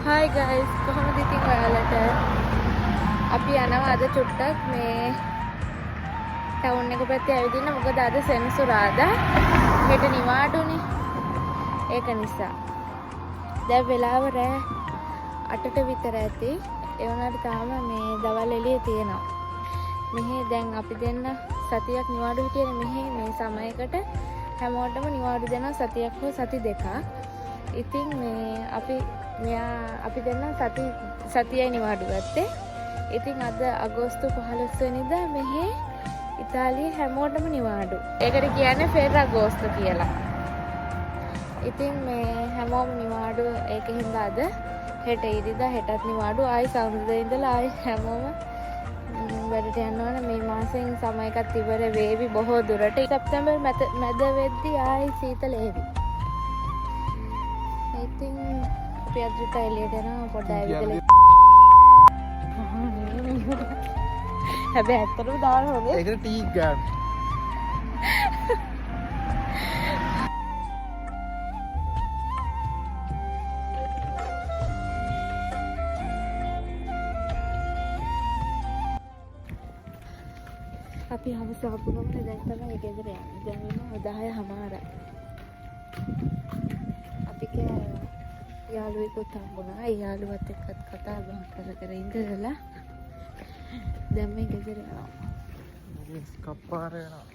Hi guys, කොහොමද ඉතින් ඔයාලට? අපි යනවා අද චුට්ටක් මේ ටවුන් එක පැත්තේ ඇවිදින්න. මොකද අද සෙනසුරාදා හෙට නිවාඩුනේ. ඒක නිසා. දැන් වෙලාව රෑ 8ට විතර ඇති. ඒ වුණාට තාම මේ දවල් එළියේ තියෙනවා. මෙහි දැන් අපි දෙන්න සතියක් නිවාඩු හිටියනේ. මෙහි මේ සමයකට හැමෝටම නිවාඩු දෙනවා සතියක් හෝ සති දෙකක්. ඉතින් මේ අපි දෙන්න සතියයි නිවාඩු ගත්තේ. ඉතින් අද අගෝස්තු 15 වෙනිදා මෙහි ඉතාලියේ හැමෝටම නිවාඩු. ඒකට කියන්නේ ෆෙරාගෝස්තු කියලා. ඉතින් මේ හැමෝම නිවාඩු ඒකෙන්ද අද හෙට ඉරිදා හෙටත් නිවාඩු. ආයි සඳුදා ඉඳලා ආයි හැමෝම වැඩට යන්න ඕන. මේ මාසෙන් සමයකත් ඉවර වේවි බොහෝ දුරට. සැප්තැම්බර් මැද වෙද්දී ආයි සීතල එවි. ඉතින් අපි අදට එළියට යනවා පොඩ්ඩක් ඇවිදලා. හැබැයි ඇත්තටම දාන්න ඕනේ. ඒකට ටී ගන්න. අපි හවස ආපුවම දැන් තමයි ගෙදර යන්නේ. දැන් වෙනවා 10:00. අපි කෑවා. යාළුවෙකුත් හම්බුණා. ඒ යාළුවත් එක්කත් කතා බහ කර ඉඳලා දැන් මේ ගෙදර යනවා. කප්පාර යනවා.